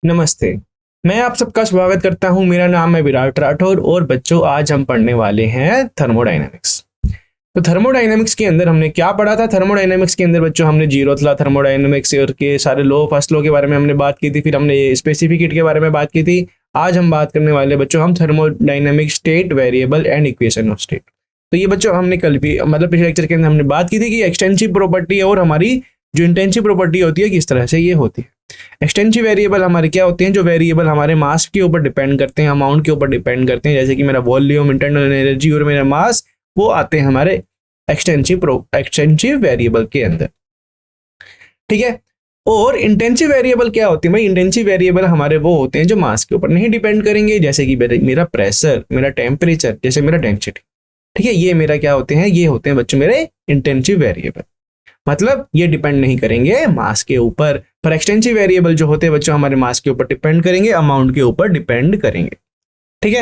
नमस्ते। मैं आप सबका स्वागत करता हूं। मेरा नाम है विराट राठौर और बच्चों आज हम पढ़ने वाले हैं थर्मोडायनेमिक्स। तो थर्मोडायनेमिक्स के अंदर हमने क्या पढ़ा था? थर्मोडायनेमिक्स के अंदर बच्चों हमने जीरोथ लॉ, थर्मोडायनेमिक्स और के सारे लॉ, फर्स्ट लॉ के बारे में हमने बात की थी। फिर हमने स्पेसिफिक हीट के बारे में बात की थी। आज हम बात करने वाले बच्चों हम thermodynamic state, variable and equation of state. तो ये बच्चों हमने कल भी मतलब पिछले लेक्चर के अंदर हमने बात की थी कि एक्सटेंसिव प्रॉपर्टी और हमारी जो इंटेंसिव प्रॉपर्टी होती है किस तरह से ये होती है। एक्सटेंसिव वेरिएबल हमारे क्या होते हैं? जो वेरिएबल हमारे मास के ऊपर डिपेंड करते हैं, अमाउंट के ऊपर डिपेंड करते हैं, जैसे कि मेरा वॉल्यूम, इंटरनल एनर्जी और मेरा मास, वो आते हैं हमारे एक्सटेंसिव वेरिएबल के अंदर। ठीक है। और इंटेंसिव वेरिएबल क्या होती है भाई? इंटेंसिव वेरिएबल हमारे वो होते हैं जो मास के ऊपर नहीं डिपेंड करेंगे, जैसे कि मेरा प्रेशर, मेरा टेम्परेचर, जैसे मेरा डेंसिटी। ठीक है, ये मेरा क्या होते हैं? ये होते हैं बच्चों मेरे इंटेंसिव वेरिएबल। मतलब ये डिपेंड नहीं करेंगे मास के ऊपर। पर एक्सटेंसिव वेरिएबल जो होते हैं बच्चों हमारे मास के ऊपर डिपेंड करेंगे, अमाउंट के ऊपर डिपेंड करेंगे। ठीक है।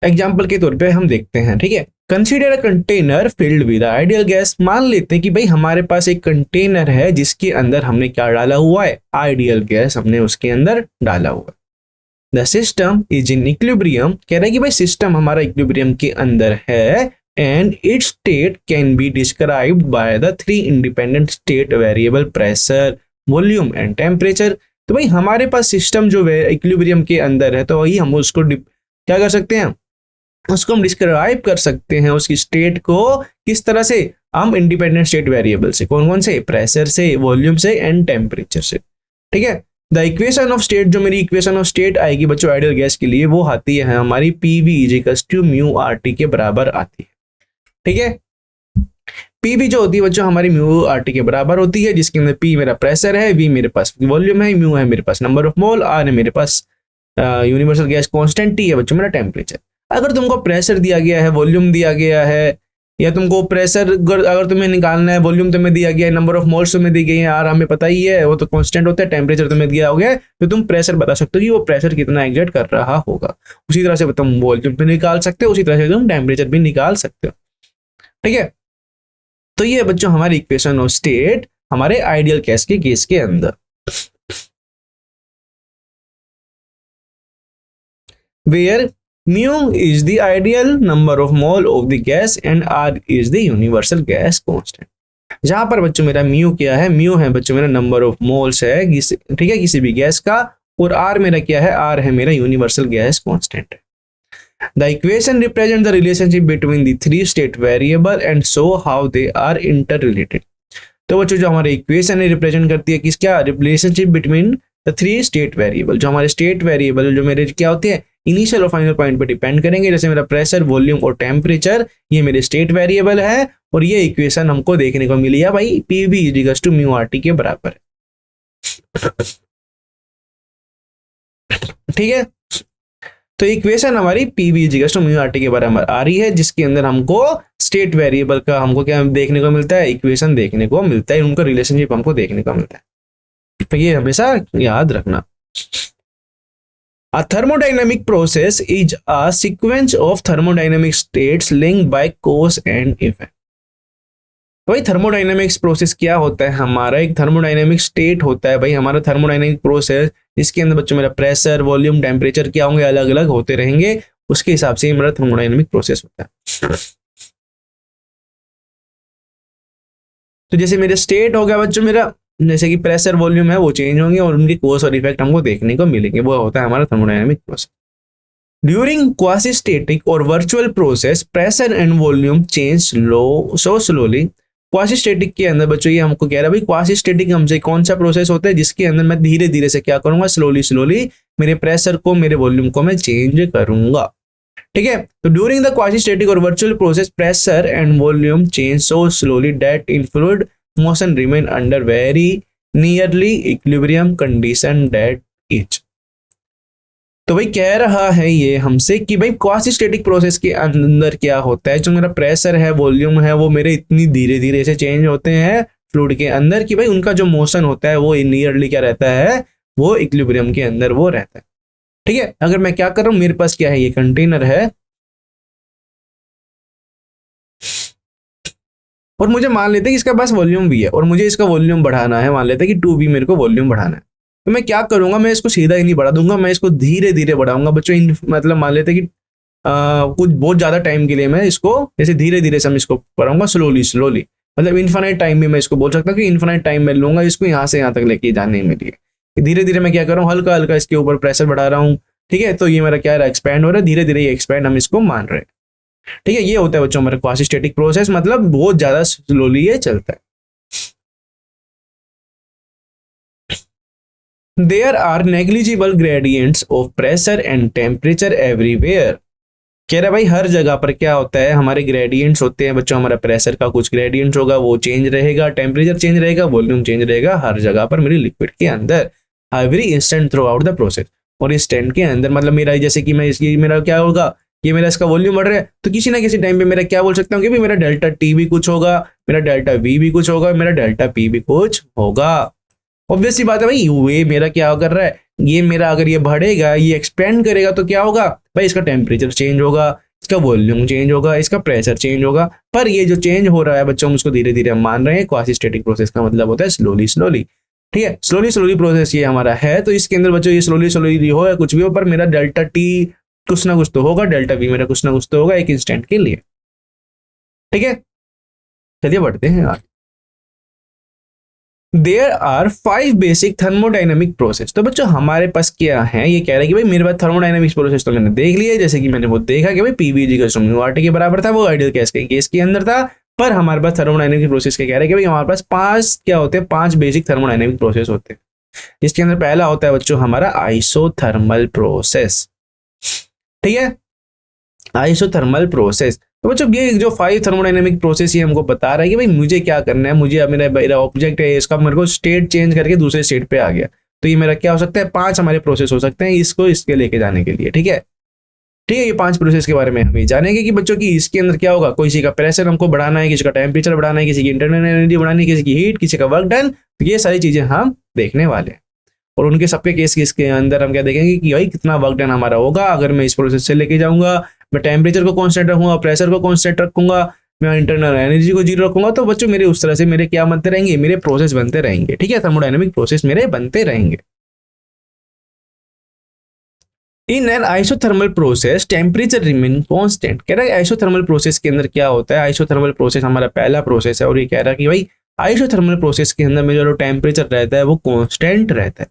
एग्जाम्पल के तौर पे हम देखते हैं। ठीक है, consider a container filled with ideal gas. मान लेते हैं कि भाई हमारे पास एक कंटेनर है जिसके अंदर हमने क्या डाला हुआ है? आइडियल गैस हमने उसके अंदर डाला हुआ है। The system is in equilibrium. कह रहा है कि भाई सिस्टम हमारा इक्विलिब्रियम के अंदर है and it's state can be described by the three independent state variable, pressure, volume and temperature. तो भाई हमारे पास सिस्टम जो इक्विलिब्रियम के अंदर है, तो वही हम उसको क्या कर सकते हैं? उसको हम डिस्क्राइब कर सकते हैं, उसकी स्टेट को किस तरह से? हम इंडिपेंडेंट स्टेट वेरिएबल से। कौन कौन से? प्रेशर से, वॉल्यूम से एंड टेम्परेचर से। ठीक है। द इक्वेशन ऑफ स्टेट, जो मेरी इक्वेशन ऑफ स्टेट आएगी बच्चों आइडियल गैस के लिए, वो आती है हमारी PV is equals to mu R T के बराबर आती है। ठीक है। पीवी जो होती है बच्चों हमारी म्यू आर टी के बराबर होती है, जिसके अंदर पी मेरा प्रेशर है, वी मेरे पास वॉल्यूम है, म्यू है मेरे पास नंबर ऑफ मोल, आर है मेरे पास यूनिवर्सल गैस कांस्टेंट, टी है बच्चों मेरा टेम्परेचर। अगर तुमको प्रेशर दिया गया है, वॉल्यूम दिया गया है, या तुमको प्रेशर अगर तुम्हें निकालना है, वॉल्यूम तुम्हें दिया गया है, नंबर ऑफ मोल्स तुम्हें दी गई है, आर हमें पता ही है वो तो कांस्टेंट होता है, टेम्परेचर तुम्हें दिया हो गया, तो तुम प्रेशर बता सकते हो कि वो प्रेशर कितना एग्जर्ट कर रहा होगा। उसी तरह से तुम वॉल्यूम भी निकाल सकते हो, उसी तरह से तुम टेम्परेचर भी निकाल सकते हो। ठीक है। तो ये बच्चों हमारी इक्वेशन ऑफ स्टेट हमारे आइडियल गैस के केस के अंदर। Where mu is the ideal number of mole of the gas and r is the universal gas constant। जहां पर बच्चों मेरा म्यू क्या है? म्यू है बच्चों मेरा नंबर ऑफ मोल्स है, ठीक है, किसी भी गैस का। और आर मेरा क्या है? आर है मेरा universal gas constant. The equation represent the relationship between the three state variable and show how they are interrelated. तो बच्चों जो हमारे इक्वेशन रिप्रेजेंट करती है किस क्या? Relationship between the three state variable. जो हमारे स्टेट वेरिएबल जो मेरे क्या होते हैं? इनिशियल और फाइनल पॉइंट पर डिपेंड करेंगे, जैसे मेरा प्रेशर, वॉल्यूम और टेम्परेचर, ये मेरे स्टेट वेरिएबल है। और ये इक्वेशन हमको देखने को मिली है भाई PV is to mu R T के बराबर है। ठीक है। तो इक्वेशन हमारी PV is to mu R T के बराबर आ रही है, जिसके अंदर हमको स्टेट वेरिएबल का हमको क्या देखने को मिलता है? इक्वेशन देखने को मिलता है, उनका रिलेशनशिप हमको देखने को मिलता है। तो ये हमेशा याद रखना। A thermodynamic process is a sequence of thermodynamic states linked by cause and effect। तो भाई थर्मोडाइनमिक्स प्रोसेस क्या होता है? हमारा एक थर्मोडाइनमिक स्टेट होता है भाई हमारा थर्मोडाइनमिक प्रोसेस, जिसके अंदर बच्चों मेरा प्रेशर, वॉल्यूम, टेम्परेचर क्या होंगे? अलग अलग होते रहेंगे। उसके हिसाब से मेरा थर्मोडाइनमिक प्रोसेस होता है। तो जैसे मेरे स्टेट हो गया बच्चों मेरा, जैसे कि प्रेशर, वॉल्यूम है वो चेंज होंगे और उनके कोस और इफेक्ट हमको देखने को मिलेंगे, वो होता है हमारा thermodynamic process. During quasi static और virtual process pressure and volume change so slowly. Quasi static के अंदर बच्चों ये हमको कह रहा है भाई क्वासी स्टेटिक हमसे कौन सा प्रोसेस होता है जिसके अंदर मैं धीरे धीरे से क्या करूंगा? स्लोली स्लोली मेरे प्रेशर को, मेरे वॉल्यूम को मैं चेंज करूंगा। ठीक है। तो ड्यूरिंग द क्वासी स्टेटिक और virtual process pressure and volume change so slowly that in fluid motion remain under very nearly equilibrium condition that is. तो भाई कह रहा है ये हमसे कि भाई क्वासी स्टेटिक प्रोसेस के अंदर क्या होता है? जो मेरा प्रेशर है, वॉल्यूम है, वो मेरे इतनी धीरे धीरे से चेंज होते हैं फ्लूइड के अंदर कि भाई उनका जो मोशन होता है वो नियरली क्या रहता है? वो इक्विलिब्रियम के अंदर वो रहता है। ठीक है। अगर मैं क्या कर रहा हूं, मेरे पास क्या है? ये कंटेनर है, और मुझे मान लेते हैं कि इसका पास वॉल्यूम भी है और मुझे इसका वॉल्यूम बढ़ाना है, मान लेते हैं कि 2b मेरे को वॉल्यूम बढ़ाना है, तो मैं क्या करूंगा, मैं इसको सीधा ही नहीं बढ़ा दूंगा, मैं इसको धीरे धीरे बढ़ाऊंगा बच्चों। मतलब मान लेते हैं कि कुछ बहुत ज्यादा टाइम के लिए मैं इसको जैसे धीरे धीरे से हम इसको बढ़ाऊंगा, स्लोली स्लोली, मतलब इन्फाइनाइट टाइम में मैं इसको बोल सकता हूँ कि इन्फाइनाइट टाइम में लूंगा इसको यहाँ से यहाँ तक लेके जाने में लिए। धीरे धीरे मैं क्या कर रहा हूँ, हल्का हल्का इसके ऊपर प्रेशर बढ़ा रहा हूँ, ठीक है। तो ये मेरा क्या रहा, एक्सपैंड हो रहा है, धीरे धीरे ये एक्सपैंड हम इसको मान रहे हैं, ठीक है। ये होता है बच्चों हमारा क्वासी स्टैटिक प्रोसेस, मतलब बहुत ज्यादा स्लोली ये चलता है। There are negligible gradients of pressure and temperature everywhere। कह रहा है भाई हर जगह पर क्या होता है, हमारे ग्रेडियंट्स होते हैं बच्चों, हमारा प्रेशर का कुछ ग्रेडियंट्स होगा वो चेंज रहेगा, टेम्परेचर चेंज रहेगा, वॉल्यूम चेंज रहेगा हर जगह पर मेरी लिक्विड के अंदर, every instant through out the process. और इंस्टेंट के अंदर मतलब मेरा जैसे कि मैं इसकी मेरा क्या होगा, ये मेरा इसका वॉल्यूम बढ़ रहा है, तो किसी ना किसी टाइम पे मेरा क्या बोल सकता हूँ कि मेरा डेल्टा टी भी कुछ होगा, मेरा डेल्टा वी भी कुछ होगा, मेरा डेल्टा पी भी कुछ होगा। ऑब्वियस सी बात है भाई, ये मेरा क्या कर रहा है, ये मेरा अगर ये बढ़ेगा, ये एक्सपेंड करेगा तो क्या होगा भाई, इसका टेम्परेचर चेंज होगा, इसका वॉल्यूम चेंज होगा, इसका प्रेशर चेंज होगा। पर ये जो चेंज हो रहा है बच्चों, हम उसको धीरे धीरे हम मान रहे हैं। क्वासी स्टैटिक प्रोसेस का मतलब होता है स्लोली स्लोली, ठीक है। स्लोली स्लोली प्रोसेस ये हमारा है, तो इसके अंदर बच्चों ये स्लोली स्लोली हो या कुछ भी हो, पर मेरा डेल्टा टी कुछ ना कुछ तो होगा, डेल्टा वी मेरा कुछ ना कुछ तो होगा एक इंस्टेंट के लिए, ठीक है। चलिए बढ़ते हैं आगे। There are 5 basic thermodynamic process. तो बच्चों हमारे पास क्या है, ये कह रहा है कि भाई मेरे पास थर्मोडाइनमिक्स प्रोसेस तो मैंने देख लिया है, जैसे कि मैंने वो देखा कि भाई पीवीजी का म्यू आरटी के बराबर था, वो आइडियल गैस के अंदर था। पर हमारे पास थर्मोडाइनमिक प्रोसेस के कह रहे हैं कि भाई हमारे पास 5 क्या होते हैं, 5 बेसिक थर्मोडाइनमिक प्रोसेस होते हैं। इसके अंदर पहला होता है बच्चों हमारा आइसोथर्मल प्रोसेस, ठीक है, आइसोथर्मल प्रोसेस। तो बच्चों ये जो 5 थर्मोडाइनमिक प्रोसेस ये हमको बता रहा है कि भाई मुझे क्या करना है, मुझे मेरा ऑब्जेक्ट है, इसका मेरे को स्टेट चेंज करके दूसरे स्टेट पे आ गया, तो ये मेरा क्या हो सकता है, 5 हमारे प्रोसेस हो सकते हैं इसको इसके लेके जाने के लिए, ठीक है। ठीक है, ये 5 प्रोसेस के बारे में हम ये जानेंगे कि बच्चों की इसके अंदर क्या होगा, किसी का प्रेशर हमको बढ़ाना है, किसी का टेम्परेचर बढ़ाना है, किसी की इंटरनल एनर्जी बढ़ानी है, किसी की हीट, किसी का वर्क डन, तो ये सारी चीजें हम देखने वाले हैं। और उनके सबके केस के अंदर हम क्या देखेंगे कि भाई कितना वर्क डन हमारा होगा अगर मैं इस प्रोसेस से लेके जाऊंगा, मैं टेम्परेचर को कांस्टेंट रखूंगा, प्रेशर को कांस्टेंट रखूंगा, मैं इंटरनल एनर्जी को जीरो रखूंगा, तो बच्चों मेरे उस तरह से मेरे क्या बनते रहेंगे, मेरे प्रोसेस बनते रहेंगे, ठीक है, थर्मोडायनेमिक प्रोसेस मेरे बनते रहेंगे। In an isothermal process temperature remain constant. कह रहा है आइसोथर्मल प्रोसेस के अंदर क्या होता है, आइसोथर्मल प्रोसेस हमारा पहला प्रोसेस है और ये कह रहा है कि भाई आइसोथर्मल प्रोसेस के अंदर में जो टेम्परेचर रहता है वो कांस्टेंट रहता है।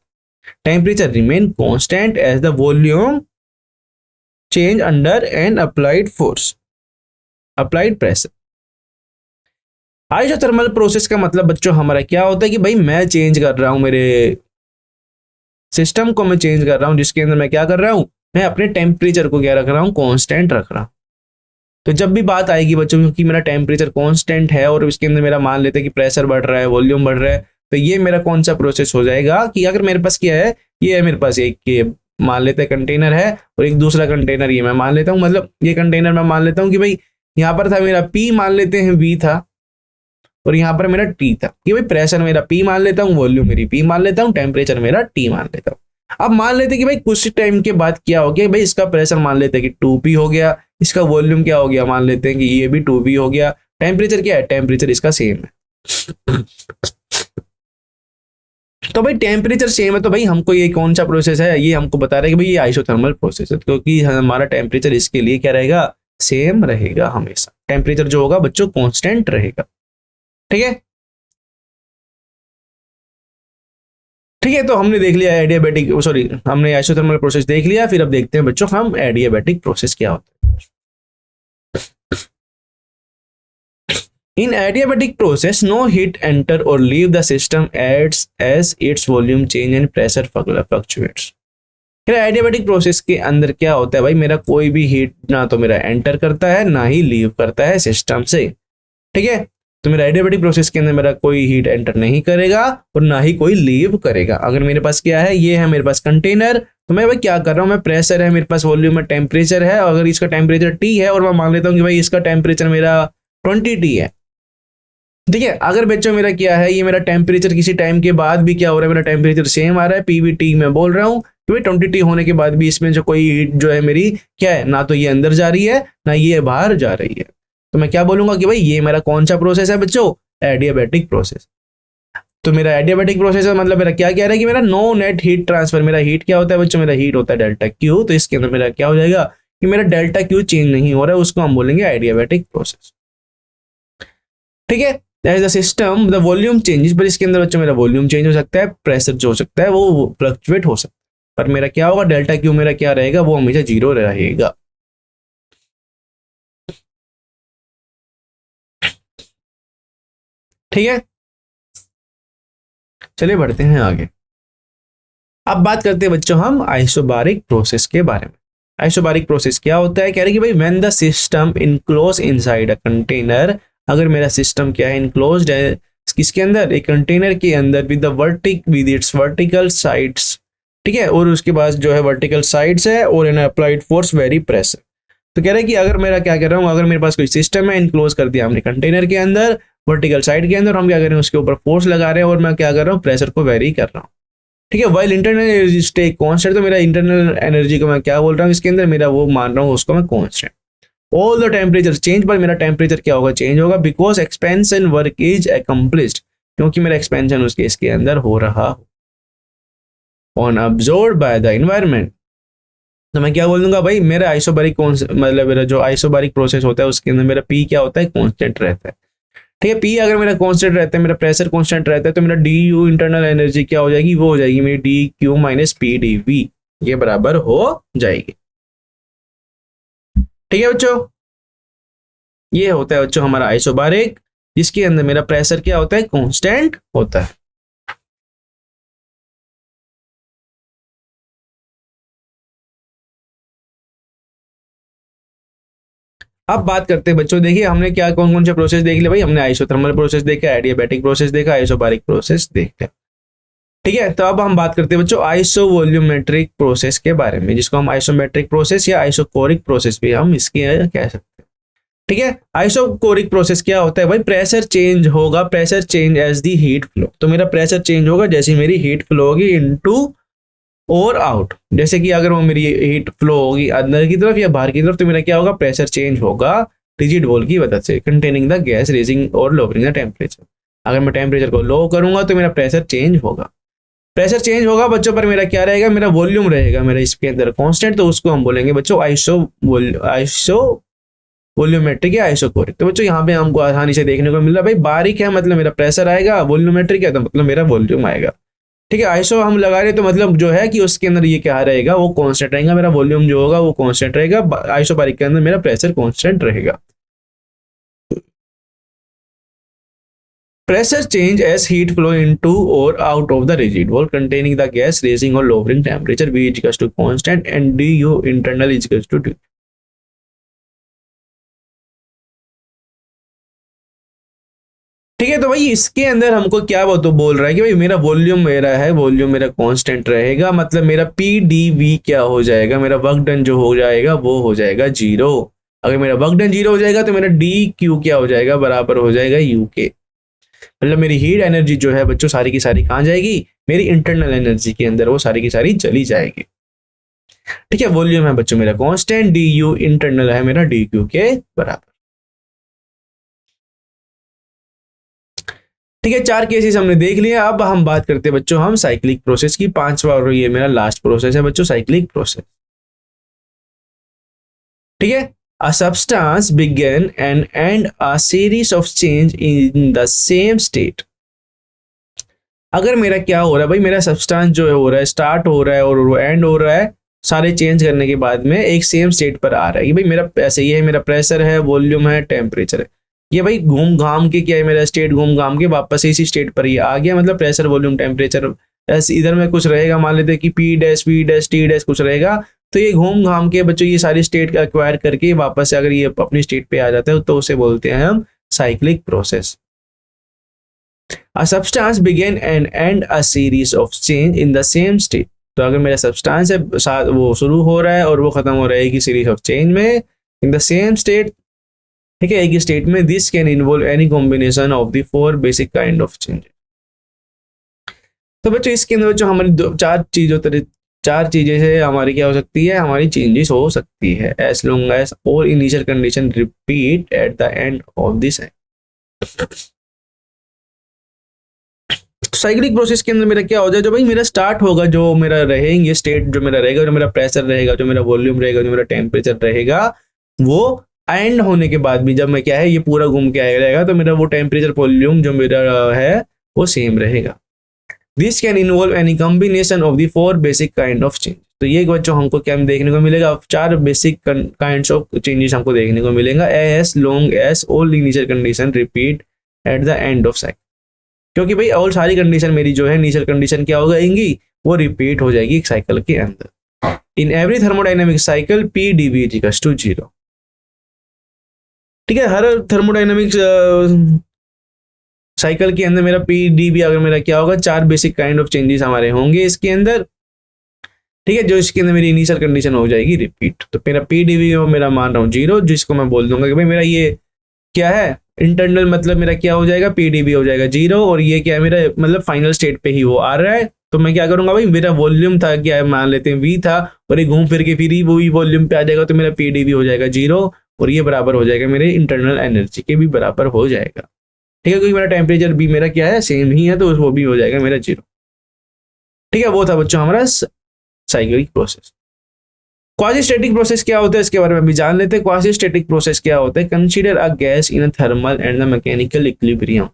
Temperature remain constant as the volume change under an applied force, applied pressure. Isothermal process का मतलब बच्चों हमारा क्या होता है कि भाई मैं चेंज कर रहा हूं, मेरे सिस्टम को मैं चेंज कर रहा हूं, जिसके अंदर मैं क्या कर रहा हूं, मैं अपने टेम्परेचर को क्या रख रहा हूं, कांस्टेंट रख रहा हूं। तो जब भी बात आएगी बच्चों क्योंकि मेरा टेम्परेचर कांस्टेंट है और इसके अंदर मेरा मान लेते हैं कि प्रेशर बढ़ रहा है, वॉल्यूम बढ़ रहा है, तो ये मेरा कौन सा प्रोसेस हो जाएगा कि अगर मेरे पास क्या है, ये है मेरे पास एक मान लेते हैं कंटेनर है और एक दूसरा कंटेनर ये मैं मान लेता हूं, मतलब ये कंटेनर मैं मान लेता हूं कि भाई यहाँ पर था मेरा P मान लेते हैं V था और यहाँ पर मेरा T था, कि भाई प्रेशर मेरा P मान लेता हूँ, वॉल्यूम मेरी P मान लेता हूँ, टेम्परेचर मेरा T मान लेता हूँ। अब मान लेते हैं कि भाई कुछ टाइम के बाद क्या हो गया, भाई इसका प्रेशर मान लेते हैं कि 2P हो गया, इसका वॉल्यूम क्या हो गया, मान लेते हैं कि ये भी 2P हो गया, टेम्परेचर क्या है, टेम्परेचर इसका सेम है। तो भाई टेम्परेचर सेम है तो भाई हमको ये कौन सा प्रोसेस है, ये हमको बता रहा है कि भाई ये आइसोथर्मल प्रोसेस है, क्योंकि हमारा टेम्परेचर इसके लिए क्या रहेगा, सेम रहेगा हमेशा, टेम्परेचर जो होगा बच्चों कांस्टेंट रहेगा, ठीक है। ठीक है, तो हमने देख लिया एडियाबैटिक, सॉरी हमने आइसोथर्मल प्रोसेस देख लिया, फिर अब देखते हैं बच्चों हम एडियाबैटिक प्रोसेस क्या होता है। In adiabatic process, no heat enter or leave the system as its volume change and pressure fluctuates। Adiabatic process के अंदर क्या होता है भाई, मेरा कोई भी हीट ना तो मेरा एंटर करता है ना ही लीव करता है सिस्टम से, ठीक है। तो मेरा एडियाबैटिक प्रोसेस के अंदर मेरा कोई हीट एंटर नहीं करेगा और ना ही कोई लीव करेगा। अगर मेरे पास क्या है, ये है मेरे पास कंटेनर, तो मैं भाई क्या कर रहा हूँ, मैं प्रेशर है मेरे पास, वॉल्यूम है, टेम्परेचर है, अगर इसका टेम्परेचर T है और मैं मान लेता हूँ कि भाई इसका टेम्परेचर मेरा 20T है, ठीक है। अगर बच्चों मेरा क्या है, ये मेरा टेम्परेचर किसी टाइम के बाद भी क्या हो रहा है, मेरा टेम्परेचर सेम आ रहा है, PVT मैं बोल रहा हूँ कि भाई 20T होने के बाद भी इसमें जो कोई हीट जो है मेरी क्या है, ना तो ये अंदर जा रही है ना ये बाहर जा रही है, तो मैं क्या बोलूंगा कि भाई ये मेरा कौन सा प्रोसेस है बच्चों, एडियाबैटिक प्रोसेस। तो मेरा एडियाबैटिक प्रोसेस है मतलब मेरा क्या कह रहा है कि मेरा नो नेट हीट ट्रांसफर, मेरा हीट क्या होता है बच्चों, मेरा हीट होता है डेल्टा क्यू। तो इसके अंदर मेरा क्या हो जाएगा कि मेरा डेल्टा क्यू चेंज नहीं हो रहा है, उसको हम बोलेंगे एडियाबैटिक प्रोसेस। ठीक है, that is the system the volume changes, पर इसके अंदर बच्चों मेरा वॉल्यूम चेंज हो सकता है, प्रेशर जो हो सकता है वो फ्लक्चुएट हो सकता है, पर मेरा क्या होगा, डेल्टा क्यू मेरा क्या रहेगा, वो हमेशा जीरो रहेगा। ठीक है, चलिए बढ़ते हैं आगे। अब बात करते हैं बच्चों हम आइसोबारिक प्रोसेस के बारे में। आइसोबारिक प्रोसेस क्या होता है, कह रहे कि भाई when the system enclose inside a container, अगर मेरा सिस्टम क्या है, इनक्लोज्ड है किसके अंदर, एक कंटेनर के अंदर, विद इट्स वर्टिकल साइड्स। ठीक है, और उसके बाद जो है वर्टिकल साइड्स है और N applied force very pressure. तो कह रहे हैं कि अगर मेरा क्या कर रहा हूँ, अगर मेरे पास कोई सिस्टम है, इनक्लोज कर दिया हमने कंटेनर के अंदर, वर्टिकल साइड के अंदर, हम क्या कर रहे हैं उसके ऊपर फोर्स लगा रहे हैं और मैं क्या कर रहा हूँ, प्रेशर को वेरी कर रहा हूँ। ठीक है, while internal energy stay constant, तो मेरा इंटरनल एनर्जी को मैं क्या बोल रहा हूँ इसके अंदर, मेरा वो मान रहा हूँ उसको मैं constant. All the temperature change, पर मेरा टेम्परेचर क्या होगा, चेंज होगा, because expansion work is accomplished, क्योंकि मेरा एक्सपेंशन उसके इसके अंदर हो रहा हो, on absorb by the environment. तो मैं क्या बोल दूंगा भाई, मेरा आइसोबारिक मतलब मेरा जो आइसोबारिक प्रोसेस होता है उसके अंदर मेरा पी क्या होता है, कांस्टेंट रहता है। ठीक है, पी अगर मेरा कांस्टेंट रहता है, मेरा प्रेशर कांस्टेंट रहता है, तो मेरा डी यू इंटरनल एनर्जी क्या हो जाएगी, वो हो जाएगी मेरी D Q minus P D V, ये बराबर हो जाएगी। ठीक है बच्चों, ये होता है बच्चों हमारा आइसोबारिक, जिसके अंदर मेरा प्रेशर क्या होता है, कांस्टेंट होता है। अब बात करते हैं बच्चों, देखिए हमने क्या कौन कौन से प्रोसेस देख लिया भाई, हमने आइसोथर्मल प्रोसेस देखा, एडियाबैटिक प्रोसेस देखा, आइसोबारिक प्रोसेस देखा। ठीक है, तो अब हम बात करते हैं बच्चों आइसो वॉल्यूमेट्रिक प्रोसेस के बारे में, जिसको हम आइसोमेट्रिक प्रोसेस या आइसोकोरिक प्रोसेस भी हम इसके कह सकते हैं। ठीक है, आइसोकोरिक प्रोसेस क्या होता है भाई, प्रेशर चेंज होगा, pressure change as the heat flow. तो मेरा प्रेशर चेंज होगा जैसे मेरी हीट फ्लो होगी इनटू और आउट, जैसे कि अगर वो मेरी हीट फ्लो होगी अंदर की तरफ या बाहर की तरफ, तो मेरा क्या होगा, प्रेशर चेंज होगा रिजिड वॉल की मदद से, कंटेनिंग द गैस, रेजिंग और लोअरिंग द टेम्परेचर। अगर मैं टेम्परेचर को लो करूंगा तो मेरा प्रेशर चेंज होगा, प्रेशर चेंज होगा बच्चों, पर मेरा क्या रहेगा, मेरा वॉल्यूम रहेगा मेरा इसके अंदर कांस्टेंट, तो उसको हम बोलेंगे बच्चों आइसो वॉल्यूमेट्रिक या आइसोकोरिक। तो बच्चों यहाँ पे हमको आसानी से देखने को मिल रहा है भाई, बारीक है मतलब मेरा प्रेशर आएगा, वॉल्यूमेट्रिक है तो मतलब मेरा वॉल्यूम आएगा। ठीक है, आइसो हम लगा रहे तो मतलब जो है कि उसके अंदर ये क्या रहेगा, वो कांस्टेंट रहेगा, मेरा वॉल्यूम जो होगा वो कांस्टेंट रहेगा, आइसोबारिक के अंदर मेरा प्रेशर कांस्टेंट रहेगा। Pressure change as heat flow into or out of the rigid wall containing the gas, raising or lowering temperature, V is equals to constant and du internal is equals to du। ठीक है, तो भाई इसके अंदर हमको क्या वो तो बोल रहा है कि भाई मेरा वॉल्यूम मेरा कांस्टेंट रहेगा, मतलब मेरा पी डी वी क्या हो जाएगा, मेरा वर्क डन जो हो जाएगा वो हो जाएगा जीरो। अगर मेरा वर्क डन जीरो हो जाएगा तो मेरा डी क्यू क्या हो जाएगा, बराबर हो जाएगा यू के। मतलब मेरी हीट एनर्जी जो है बच्चों सारी की सारी कहाँ जाएगी, मेरी इंटरनल एनर्जी के अंदर वो सारी की सारी चली जाएगी। ठीक है, वॉल्यूम है बच्चों मेरा कांस्टेंट, डी यू इंटरनल है मेरा डी क्यू के बराबर। ठीक है, चार केसेस हमने देख लिया। अब हम बात करते हैं बच्चों हम साइक्लिक प्रोसेस की, पांचवा और ये मेरा लास्ट प्रोसेस है बच्चों, साइक्लिक प्रोसेस। ठीक है, a substance begin and end a series of change in the same state। अगर मेरा क्या हो रहा है भाई, मेरा सब्सटेंस जो है हो रहा है, स्टार्ट हो रहा है और एंड हो रहा है, सारे चेंज करने के बाद में एक सेम स्टेट पर आ रहा है कि भाई मेरा ऐसे ये है, मेरा प्रेशर है, वॉल्यूम है, टेम्परेचर है, ये भाई घूम घाम के क्या है, मेरा स्टेट घूम घाम के वापस इसी स्टेट पर ही आ गया, मतलब प्रेशर वॉल्यूम टेम्परेचर ऐसे इधर में कुछ रहेगा, मान लेते हैं कि P dash V dash T dash कुछ रहेगा, तो ये घूम घाम के बच्चों ये सारी स्टेट एक्वायर करके वापस से अगर ये अपनी स्टेट पे आ जाता है तो उसे बोलते हैं हम cyclic process. A substance begin and end a series of change in the same state। तो अगर मेरा सब्सटेंस है वो शुरू हो रहा है और वो खत्म हो रहा है एक ही सीरीज ऑफ चेंज में, इन द सेम स्टेट। ठीक है, एक ही स्टेट में, this can involve any combination of the four basic kind of change. तो बच्चों इसके अंदर जो हमारी चार चीजों चार चीजें से हमारी क्या हो सकती है, हमारी चेंजेस हो सकती है एज लॉन्ग एज और initial condition repeat at the end of this. Cyclic process के अंदर मेरा क्या हो जाए, जो भाई मेरा स्टार्ट होगा, जो मेरा रहेंगे स्टेट, जो मेरा रहेगा, जो मेरा प्रेशर रहेगा, जो मेरा वॉल्यूम रहेगा, जो मेरा टेम्परेचर रहेगा, वो एंड होने के बाद भी जब मैं क्या है ये पूरा घूम के आया रहेगा तो मेरा वो टेम्परेचर वॉल्यूम जो मेरा है वो सेम रहेगा। This can involve any combination of the four basic kind of change. तो ये बच्चों हमको क्या देखने को मिलेगा, चार बेसिक काइंड्स ऑफ चेंजेस हमको देखने को मिलेगा as long as all initial condition repeat at the end of cycle. क्योंकि भाई और सारी कंडीशन मेरी जो है इनिशियल कंडीशन क्या हो जाएंगी, वो रिपीट हो जाएगी एक साइकिल के अंदर। In every thermodynamic cycle P dV is equals to 0। ठीक है, हर थर्मोडाइनमिक साइकिल के अंदर मेरा पी डीवी अगर मेरा क्या होगा, चार बेसिक काइंड ऑफ चेंजेस हमारे होंगे इसके अंदर। ठीक है, जो इसके अंदर मेरी इनिशियल कंडीशन हो जाएगी रिपीट। तो मेरा पी डीवी मेरा मान रहा हूँ 0, जिसको मैं बोल दूंगा कि भाई मेरा ये क्या है इंटरनल, मतलब मेरा क्या हो जाएगा पीडीबी हो जाएगा 0, और ये क्या है मेरा मतलब फाइनल स्टेट पे ही वो आ रहा है। तो मैं क्या करूंगा भाई, मेरा वॉल्यूम था क्या है, मान लेते हैं v था, और ये घूम फिर के फिर ही वही वॉल्यूम पे आ जाएगा, तो मेरा पीडीबी हो जाएगा 0, और ये बराबर हो जाएगा मेरे इंटरनल एनर्जी के भी बराबर हो जाएगा। ठीक है, क्योंकि मेरा टेम्परेचर भी मेरा क्या है सेम ही है, तो वो भी हो जाएगा मेरा 0। ठीक है, वो था बच्चों हमारा साइक्लिक प्रोसेस। क्वाजीस्टैटिक प्रोसेस क्या होता है इसके बारे में भी जान लेते हैं। क्वाजीस्टैटिक प्रोसेस क्या होता है, consider a gas in a thermal and the mechanical equilibrium.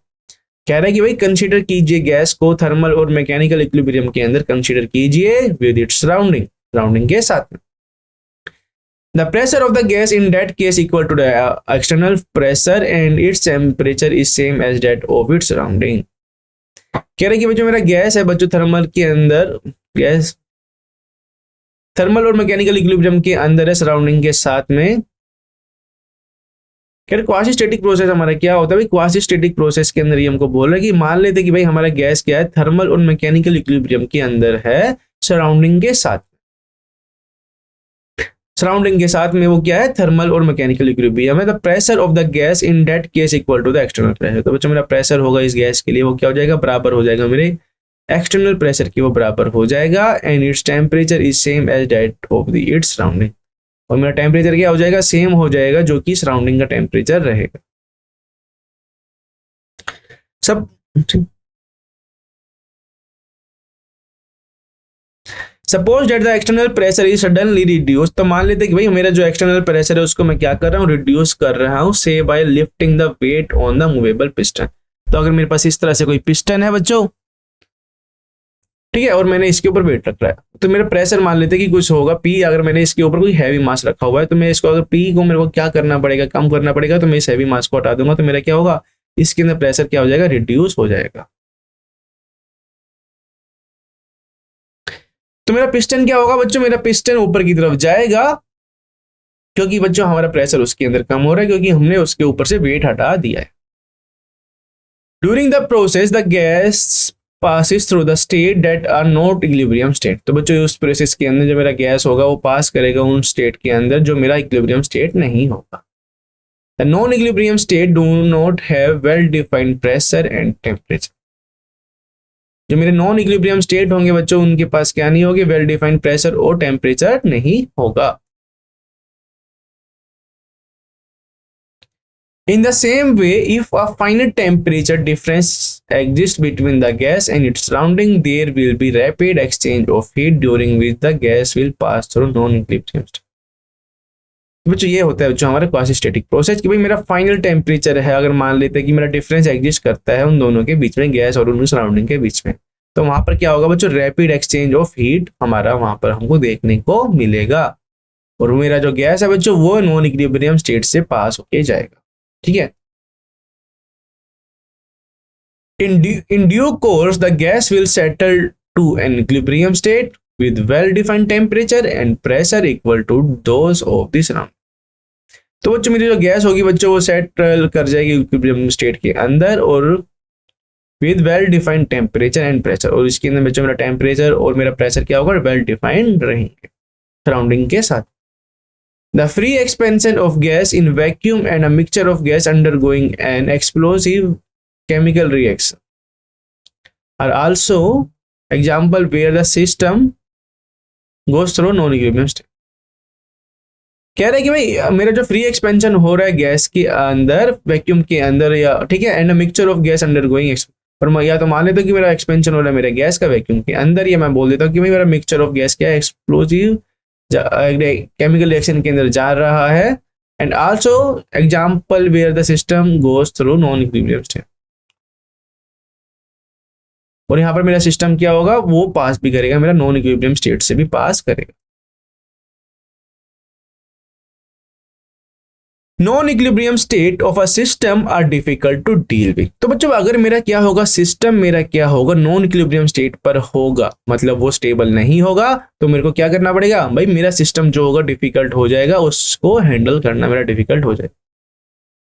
कह रहा है कि भाई कंसीडर कीजिए गैस को थर्मल और मैकेनिकल इक्विलिब्रियम के अंदर कंसीडर कीजिए विद इट्स सराउंडिंग, सराउंडिंग के साथ में। The pressure of the gas in that case equal to the external pressure and its temperature is same as that of its surrounding. कह रहे हैं कि भाई जो मेरा गैस है बच्चों थर्मल के अंदर, गैस थर्मल और मैकेनिकल इक्विलिब्रियम के अंदर है सराउंडिंग के साथ में। क्वासीस्टैटिक प्रोसेस हमारा क्या होता है भाई, क्वासीस्टैटिक प्रोसेस के अंदर ये हमको बोल रहा है कि मान लेते कि भाई हमारा गैस क्या है थर्मल और मैकेनिकल इक्विलिब्रियम के अंदर है सराउंडिंग के साथ। सराउंडिंग के साथ में वो क्या है थर्मल और मैकेनिकल इक्विलिब्रियम है। The pressure of the gas in that case equal to the external pressure. तो बच्चों मेरा प्रेशर होगा इस गैस के लिए वो क्या हो जाएगा, बराबर हो जाएगा मेरे एक्सटर्नल प्रेशर की, वो बराबर हो जाएगा। And its temperature is same as that of the its surrounding. और मेरा टेम्परेचर क्या हो जाएगा, सेम हो जाएगा जो कि सराउंडिंग का टेम्परेचर रहेगा। सब suppose that the external pressure is suddenly reduce. तो मान लेते कि भाई मेरा जो एक्सटर्नल प्रेशर है उसको मैं क्या कर रहा हूँ, रिड्यूस कर रहा हूँ, से by lifting the weight on the movable piston. तो अगर मेरे पास इस तरह से कोई पिस्टन है बच्चों, ठीक है, और मैंने इसके ऊपर वेट रख रहा है, तो मेरा प्रेशर मान लेते कि कुछ होगा पी। अगर मैंने इसके ऊपर कोई हैवी मास रखा हुआ है तो मैं इसको अगर पी को मेरे को क्या करना पड़ेगा, कम करना पड़ेगा, तो मैं इस हैवी मास को हटा दूंगा, तो मेरा क्या होगा, इसके अंदर प्रेशर क्या हो जाएगा, रिड्यूस हो जाएगा। तो मेरा पिस्टन क्या होगा बच्चों, मेरा पिस्टन ऊपर की तरफ जाएगा, क्योंकि बच्चों हमारा प्रेशर उसके अंदर कम हो रहा है, क्योंकि हमने उसके ऊपर से वेट हटा दिया है। During the process the gas passes through the state that are not equilibrium state। तो बच्चों उस प्रोसेस के अंदर जो मेरा गैस होगा वो पास करेगा उन स्टेट के अंदर जो मेरा इक्विलिब्रियम स्टेट नहीं होगा। The non equilibrium state do not have well defined pressure and temperature। जो मेरे नॉन इक्विलिब्रियम स्टेट होंगे बच्चों उनके पास क्या नहीं होगी, वेल डिफाइंड प्रेशर और टेम्परेचर नहीं होगा। In the same way, if a finite temperature difference exists between the gas and its surrounding, there will be rapid exchange of heat during which the gas will pass through non-equilibrium state। बच्चों ये होता है जो हमारा क्वासीस्टैटिक process कि भाई मेरा final temperature है, अगर मान लेते हैं कि मेरा डिफरेंस एग्जिस्ट करता है उन दोनों के बीच में, गैस और उन सराउंडिंग के बीच में, तो वहां पर क्या होगा बच्चों, रैपिड एक्सचेंज ऑफ हीट हमारा वहां पर हमको देखने को मिलेगा। और मेरा जो गैस है बच्चों वो नॉन इक्विलिब्रियम स्टेट से पास होके जाएगा। ठीक है, in due course the gas will settle to an equilibrium state with well defined temperature and pressure equal to those of the surrounding। तो बच्चों मेरी जो गैस होगी बच्चों वो सेटल कर जाएगी इक्विलिब्रियम स्टेट के अंदर और with well defined temperature and pressure. और इसके अंदर बच्चों मेरा टेम्परेचर और मेरा प्रेशर क्या होगा, वेल डिफाइंड रहेंगे सराउंडिंग के साथ। The free expansion of gas in vacuum and a mixture of gas undergoing an explosive chemical reaction are also example where the system goes through non equilibrium state. कह रहा है कि भाई मेरा जो फ्री एक्सपेंशन हो रहा है गैस के अंदर, वैक्यूम के अंदर, या ठीक है, and mixture of gas under going, और मैं या तो मान लेता हूँ कि मेरा एक्सपेंशन हो रहा है मेरे गैस का वैक्यूम के अंदर, या मैं बोल देता हूँ कि भाई मेरा मिक्सचर ऑफ गैस क्या है, एक्सप्लोजिव केमिकल रिएक्शन के अंदर जा रहा है, and also example where the system goes through non equilibrium state. और यहाँ पर मेरा सिस्टम क्या होगा, वो पास भी करेगा, मेरा नॉन इक्विलिब्रियम स्टेट से भी पास करेगा। Non equilibrium state of a system are difficult to deal with. तो बच्चों अगर मेरा क्या होगा, सिस्टम मेरा क्या होगा, नॉन इक्विलिब्रियम स्टेट पर होगा, मतलब वो स्टेबल नहीं होगा, तो मेरे को क्या करना पड़ेगा भाई, मेरा सिस्टम जो होगा डिफिकल्ट हो जाएगा, उसको हैंडल करना मेरा डिफिकल्ट हो जाएगा।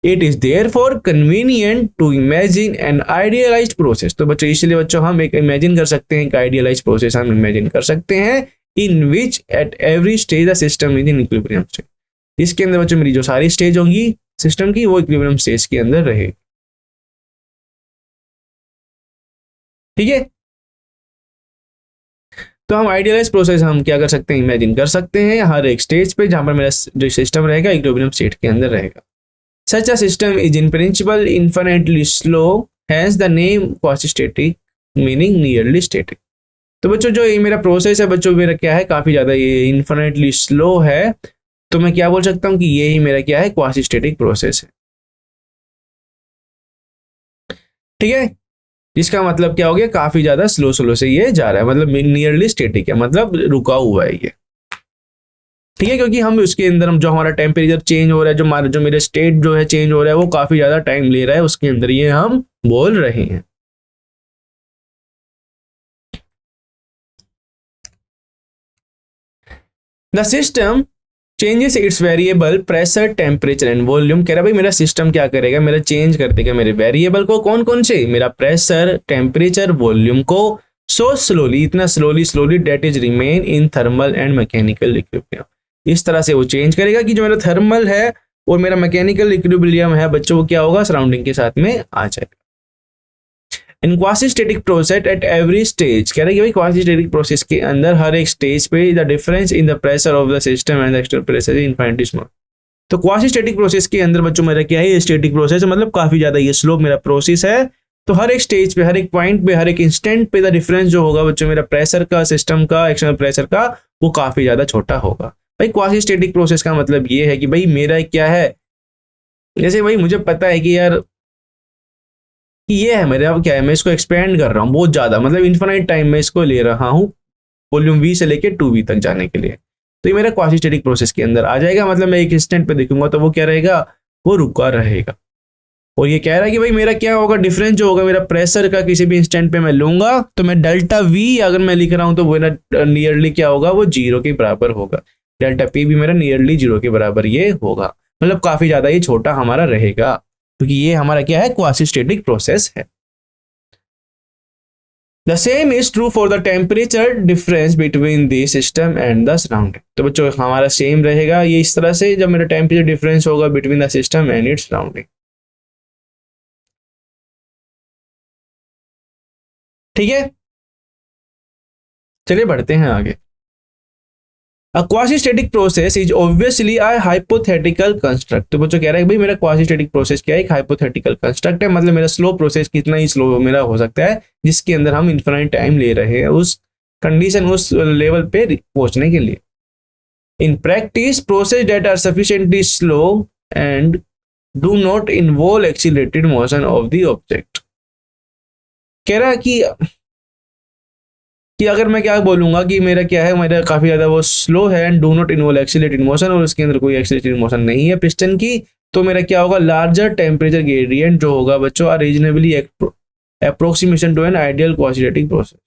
It is therefore convenient to imagine an idealised process. तो बच्चों इसलिए बच्चों हम एक इमेजिन कर सकते हैं, एक आइडियलाइज्ड प्रोसेस हम इमेजिन कर सकते हैं, in which at every stage the system is in equilibrium state. इसके अंदर बच्चों मेरी जो सारी स्टेज होंगी सिस्टम की, वो इक्विलिब्रियम स्टेज के अंदर रहेगी। ठीक है, तो हम आइडियलाइज प्रोसेस हम क्या कर सकते हैं, इमेजिन कर सकते हैं हर एक स्टेज पे जहां पर मेरा जो सिस्टम रहेगा इक्विलिब्रियम स्टेट के अंदर रहेगा। Such a system is in principle infinitely slow, has the name quasi static, meaning nearly static. तो बच्चों जो ये मेरा प्रोसेस है बच्चों, मेरा क्या है, काफी ज्यादा ये इन्फिनिटली स्लो है, तो मैं क्या बोल सकता हूँ कि ये ही मेरा क्या है, क्वासी स्टैटिक प्रोसेस है। ठीक है, इसका मतलब क्या हो गया, काफी ज्यादा स्लो स्लो से ये जा रहा है, मतलब नियरली स्टैटिक है, मतलब रुका हुआ है ये। ठीक है, क्योंकि हम उसके अंदर हम जो हमारा टेम्परेचर चेंज हो रहा है, जो हमारा जो मेरे स्टेट जो है चेंज हो रहा है, वो काफी ज्यादा टाइम ले रहा है, उसके अंदर ये हम बोल रहे हैं। The system changes it's variable pressure temperature and volume. कह रहा भाई मेरा सिस्टम क्या करेगा, मेरा चेंज कर देगा मेरे वेरिएबल को, कौन कौन से, मेरा प्रेशर, टेम्परेचर, वॉल्यूम को, सो स्लोली, इतना slowly slowly that is remain in thermal and mechanical equilibrium. इस तरह से वो चेंज करेगा कि जो मेरा थर्मल है और मेरा मैकेनिकल इक्विलिब्रियम है बच्चों, वो क्या होगा, सराउंडिंग के साथ में आ जाएगा। In quasi static process at every stage, कह रहे हैं कि भाई क्वासी स्टैटिक प्रोसेस के अंदर हर एक स्टेज पे the difference in the pressure of the system and the external pressure is infinitely small. तो क्वासी स्टैटिक प्रोसेस के अंदर बच्चों मेरा क्या है, ये स्टैटिक प्रोसेस मतलब काफी ज्यादा ये स्लो मेरा प्रोसेस है। तो हर एक स्टेज पे, हर एक पॉइंट पे, हर एक इंस्टेंट पे द डिफरेंस जो होगा बच्चों मेरा प्रेशर का, सिस्टम का, एक्सटर्नल प्रेशर का, वो काफी ज्यादा छोटा होगा। भाई क्वासी स्टैटिक प्रोसेस का मतलब ये है कि भाई मेरा क्या है, जैसे भाई मुझे पता है कि यार कि ये है मेरे, अब क्या है, मैं इसको एक्सपेंड कर रहा हूँ बहुत ज्यादा, मतलब इन्फिनाइट टाइम में इसको ले रहा हूँ वॉल्यूम वी से लेके 2v तक जाने के लिए, तो ये मेरा क्वासी स्टैटिक प्रोसेस के अंदर आ जाएगा। मतलब मैं एक इंस्टेंट पे देखूंगा तो वो क्या रहेगा, वो रुका रहेगा। और ये कह रहा है कि भाई मेरा क्या होगा, डिफरेंस जो होगा मेरा प्रेशर का किसी भी इंस्टेंट पे मैं लूंगा, तो मैं डेल्टा वी अगर मैं लिख रहा हूं तो मेरा नियरली क्या होगा, वो 0 के बराबर होगा। डेल्टा पी भी मेरा नियरली 0 के बराबर ये होगा, मतलब काफी ज्यादा ये छोटा हमारा रहेगा, क्योंकि ये हमारा क्या है, क्वासी स्टैटिक प्रोसेस है। The same is true for the temperature difference between the system and the surrounding। तो बच्चों हमारा सेम रहेगा ये इस तरह से, जब मेरा टेम्परेचर डिफरेंस होगा between the system and its surrounding. ठीक है, चलिए बढ़ते हैं आगे। A quasi-static process is obviously a hypothetical construct। तो बच्चों कह रहा है भाई मेरा quasi-static process क्या है, एक hypothetical construct है, मतलब मेरा स्लो प्रोसेस कितना ही स्लो मेरा हो सकता है, जिसके अंदर हम इन्फिनाइट टाइम ले रहे हैं उस कंडीशन, उस लेवल पे पहुंचने के लिए। In practice, process that are sufficiently slow and do not involve accelerated motion of the object। कह रहा है कि अगर मैं क्या बोलूंगा कि मेरा क्या है, मेरा काफी ज्यादा वो स्लो है and do not involve accelerated motion, और उसके अंदर कोई एक्सीलरेटेड मोशन नहीं है पिस्टन की, तो मेरा क्या होगा, लार्जर टेम्परेचर ग्रेडियंट जो होगा बच्चों are reasonably approximation to an ideal quasistatic process.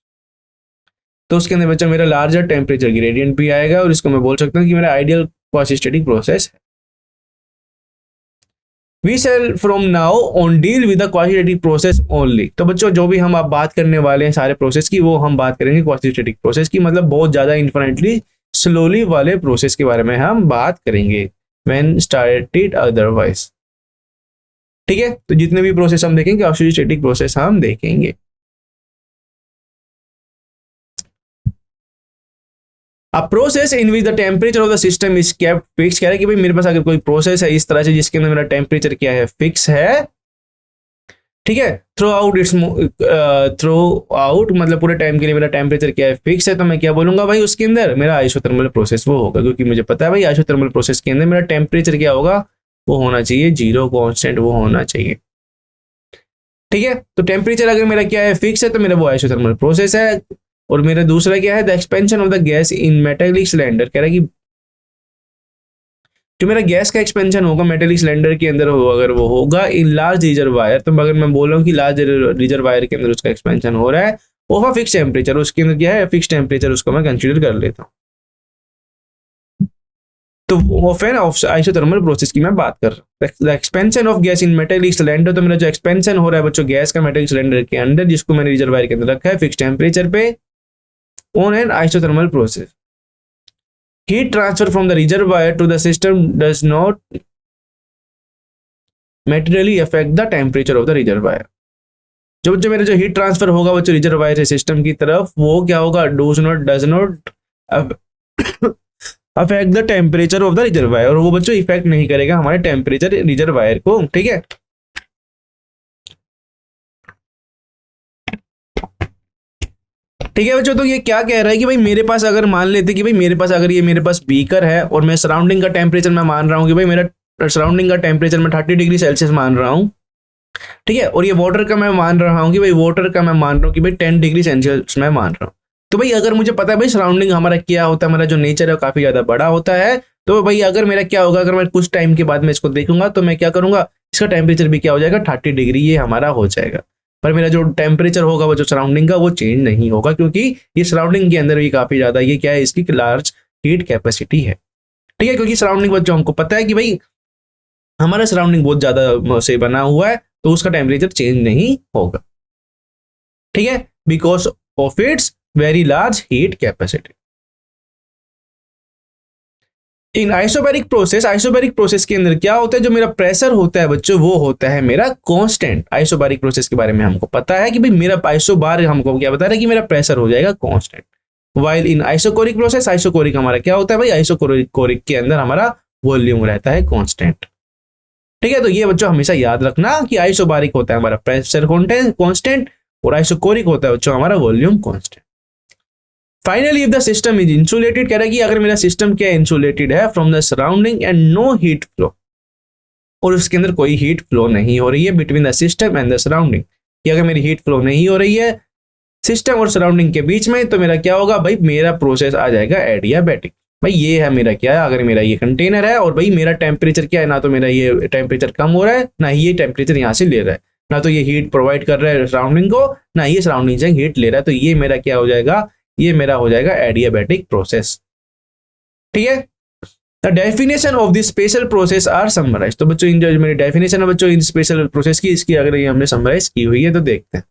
तो उसके अंदर बच्चा मेरा लार्जर टेम्परेचर ग्रेडियंट भी आएगा, और इसको मैं बोल सकता हूँ कि मेरा आइडियल क्वासिस्टेटिक प्रोसेस है। We shall from now on deal with the quantitative process only। तो बच्चों जो भी हम आप बात करने वाले हैं सारे प्रोसेस की, वो हम बात करेंगे क्वांटिटेटिव प्रोसेस की, मतलब बहुत ज्यादा इन्फिनिटली स्लोली वाले प्रोसेस के बारे में हम बात करेंगे when started otherwise। ठीक है, तो जितने भी प्रोसेस हम देखेंगे क्वांटिटेटिव प्रोसेस हम देखेंगे। A process in which the temperature of the system is kept fix, कह रहा है कि भाई मेरे पास अगर कोई प्रोसेस है इस तरह से जिसके अंदर मेरा टेम्परेचर क्या है, फिक्स है, ठीक है, through out it's through out मतलब पूरे टाइम के लिए मेरा टेम्परेचर क्या है, फिक्स है, तो मैं क्या बोलूंगा भाई उसके अंदर मेरा आइसोथर्मल प्रोसेस वो होगा, क्योंकि मुझे पता है भाई आइसोथर्मल प्रोसेस के अंदर मेरा टेम्परेचर क्या होगा, वो होना चाहिए जीरो, कांस्टेंट वो होना चाहिए, ठीक है। तो टेम्परेचर अगर मेरा क्या है, फिक्स है, तो मेरा वो आइसोथर्मल प्रोसेस है। और मेरा दूसरा क्या है, the expansion of the gas in metallic cylinder, कह रहा है कि जो मेरा गैस का एक्सपेंशन होगा मेटेलिक सिलेंडर के अंदर हो, अगर वो होगा इन लार्ज रिजर्वायर, तो अगर मैं बोल रहा हूँ कि लार्ज रिजर्वायर के अंदर उसका एक्सपेंशन हो रहा है, ओवर फिक्स टेम्परेचर, उसके अंदर क्या है, फिक्स टेम्परेचर, उसको मैं कंसीडर कर लेता हूँ। तो फिर आइसोथर्मल प्रोसेस की मैं बात कर रहा हूँ। The expansion of gas in metallic cylinder, तो मेरा जो एक्सपेंशन हो रहा है बच्चों गैस का मेटेलिक सिलेंडर के अंदर, जिसको मैंने रिजर्वायर के अंदर रखा है फिक्स टेम्परेचर पे, on an isothermal process, heat transfer from the reservoir to the system does not materially affect the temperature of the reservoir। जो मेरा जो हीट ट्रांसफर होगा वो जो रिजर्वायर से सिस्टम की तरफ, वो क्या होगा, does not affect the temperature of the reservoir, और वो बच्चों इफेक्ट नहीं करेगा हमारे टेम्परेचर रिजर्वायर को, ठीक है। ठीक है बच्चों, तो ये क्या कह रहा है कि भाई मेरे पास अगर मान लेते कि भाई मेरे पास अगर ये मेरे पास बीकर है और मैं सराउंडिंग का टेम्परेचर मैं मान रहा हूँ कि भाई मेरा सराउंडिंग का टेम्परेचर मैं 30 डिग्री सेल्सियस मान रहा हूँ, ठीक है, और ये वाटर का मैं मान रहा हूँ कि भाई वाटर का मैं मान रहा हूँ कि भाई 10 डिग्री सेल्सियस मैं मान रहा हूँ। तो भाई अगर मुझे पता है भाई सराउंडिंग हमारा क्या होता है, हमारा जो नेचर है काफी ज्यादा बड़ा होता है, तो भाई अगर मेरा क्या होगा, अगर मैं कुछ टाइम के बाद में इसको देखूंगा तो मैं क्या करूंगा, इसका टेम्परेचर भी क्या हो जाएगा, 30 डिग्री ये हमारा हो जाएगा। पर मेरा जो टेम्परेचर होगा वो जो सराउंडिंग का वो चेंज नहीं होगा, क्योंकि ये सराउंडिंग के अंदर भी काफी ज्यादा ये क्या है, इसकी लार्ज हीट कैपेसिटी है, ठीक है, क्योंकि सराउंडिंग बच्चों हमको पता है कि भाई हमारा सराउंडिंग बहुत ज्यादा से बना हुआ है, तो उसका टेम्परेचर चेंज नहीं होगा, ठीक है, because of its very large heat capacity. In isobaric process के अंदर क्या होता है, जो मेरा प्रेशर होता है बच्चों वो होता है मेरा कांस्टेंट। आइसोबैरिक प्रोसेस के बारे में हमको पता है कि भाई मेरा आइसोबार हमको क्या बता रहा है कि मेरा प्रेशर हो जाएगा constant. While in isochoric process, isochoric हमारा क्या होता है भाई, आइसोकोरिक के अंदर हमारा वॉल्यूम रहता है कांस्टेंट, ठीक है। तो ये बच्चों हमेशा याद रखना कि आइसोबारिक होता है हमारा प्रेशर कांस्टेंट और आइसोकोरिक होता है बच्चों हमारा volume constant. Finally if the system is insulated, कह रहा है कि अगर मेरा सिस्टम क्या इंसुलेटेड है from the surrounding and no heat flow, और उसके अंदर कोई हीट फ्लो नहीं हो रही है between the system and the surrounding, कि अगर मेरी हीट फ्लो नहीं हो रही है सिस्टम और सराउंडिंग के बीच में, तो मेरा क्या होगा भाई, मेरा प्रोसेस आ जाएगा एडियाबैटिक। भाई ये है मेरा क्या है, अगर मेरा ये कंटेनर है और भाई मेरा टेम्परेचर क्या है, ना तो मेरा ये टेम्परेचर कम हो रहा है, ना ही ये टेम्परेचर यहाँ से ले रहा है, ना तो ये हीट प्रोवाइड कर रहा है सराउंडिंग को, ना ये सराउंडिंग से हीट ले रहा है, तो ये मेरा क्या हो जाएगा, ये मेरा हो जाएगा एडियाबैटिक प्रोसेस, ठीक है। The definition of this special process are summarise, तो बच्चों इन जो मेरी डेफिनेशन है बच्चों इन स्पेशल प्रोसेस की, इसकी अगर ये हमने समराइज की हुई है तो देखते हैं।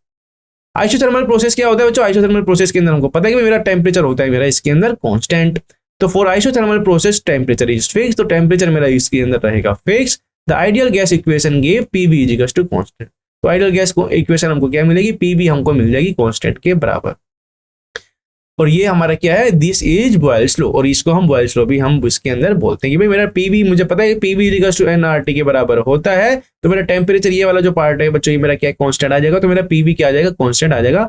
आइसोथर्मल प्रोसेस क्या होता है बच्चों, आइसोथर्मल प्रोसेस के अंदर हमको पता है कि मेरा टेम्परेचर होता है मेरा इसके अंदर कांस्टेंट, तो for isothermal process temperature is fix, तो टेम्परेचर मेरा इसके अंदर रहेगा fix. The ideal gas equation give PV is equal to constant, तो आइडियल गैस को इक्वेशन हमको क्या मिलेगी, पीवी हमको मिल जाएगी कांस्टेंट के बराबर। और ये हमारा क्या है, दिस इज बॉयल्स लॉ, और इसको हम बॉयल्स लॉ भी हम इसके अंदर बोलते हैं कि भाई मेरा पीवी मुझे पता है PV is equal to nRT के बराबर होता है, तो मेरा टेम्परेचर ये वाला जो पार्ट है बच्चों ये मेरा क्या कांस्टेंट आ जाएगा, तो मेरा पीवी क्या आ जाएगा, कांस्टेंट आ जाएगा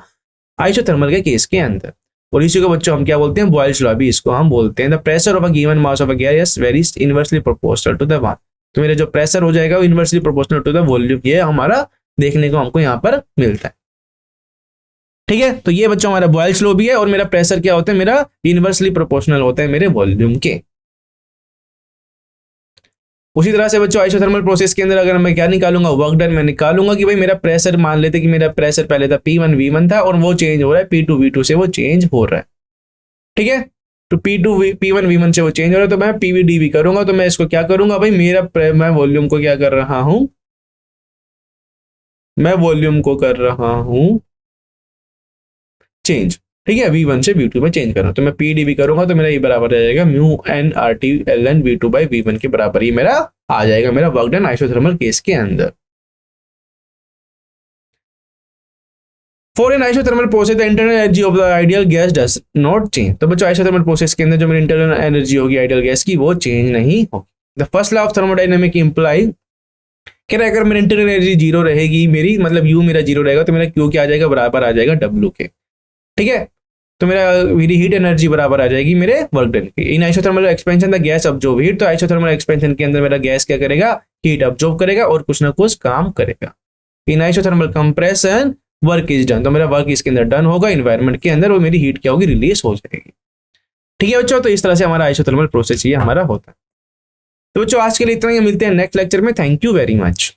आइसोथर्मल के केस के अंदर। और इसी को बच्चों हम क्या बोलते हैं, बॉयल्स लॉ भी इसको हम बोलते हैं। The pressure of a given mass of a gas varies inversely proportional to the one, तो मेरा जो प्रेशर हो जाएगा वो inversely proportional to the volume, ये हमारा देखने को हमको यहाँ पर मिलता है, ठीक है। तो ये बच्चों हमारा बॉयल्स लॉ भी है, और मेरा प्रेशर क्या होता है, मेरा इनवर्सली प्रोपोर्शनल होता है मेरे वॉल्यूम के। उसी तरह से बच्चों आइसोथर्मल प्रोसेस के अंदर अगर मैं क्या निकालूंगा, वर्क डन मैं निकालूंगा कि भाई मेरा प्रेशर, मान लेते कि मेरा प्रेशर पहले था P1 V1 था और वो चेंज हो रहा है P2 V2 से, वो चेंज हो रहा है, ठीक है। तो P1 V1 से वो चेंज हो रहा है, तो मैं PV DV करूंगा, तो मैं इसको क्या करूंगा भाई, मैं वॉल्यूम को क्या कर रहा हूं, मैं वॉल्यूम को कर रहा हूं चेंज, ठीक है, V1 से V2 में चेंज कर रहा हूं, तो मैं PdV करूंगा तो मेरा ये बराबर आ जाएगा mu N R T L N V2 by V1 के बराबर ही मेरा आ जाएगा मेरा वर्क डन आइसोथर्मल केस के अंदर। For an isothermal process the internal energy of the ideal gas does not change. तो बच्चों आइसोथर्मल प्रोसेस के अंदर जो मेरी इंटरनल एनर्जी होगी आइडियल गैस की वो चेंज नहीं होगी। The first law of thermodynamic imply कह रहा है अगर मेरी इंटरनल एनर्जी जीरो रहेगी, मेरी मतलब यू मेरा जीरो रहेगा, तो मेरा क्यू क्या आ जाएगा, बराबर आ जाएगा डब्ल्यू के। ठीक है, तो मेरी हीट एनर्जी बराबर आ जाएगी मेरे वर्क डन की। In isothermal expansion the gas absorb heat, तो आइसोथर्मल एक्सपेंशन के अंदर मेरा गैस क्या करेगा, हीट अब्जॉर्ब करेगा और कुछ ना कुछ काम करेगा। In isothermal compression work is done, तो मेरा वर्क इसके अंदर डन होगा एनवायरनमेंट के अंदर, और मेरी हीट क्या होगी, रिलीज हो जाएगी। ठीक है बच्चों, तो इस तरह से हमारा आइसोथर्मल प्रोसेस ये हमारा होता है। तो बच्चों आज के लिए इतना ही, मिलते हैं नेक्स्ट लेक्चर में। Thank you very much.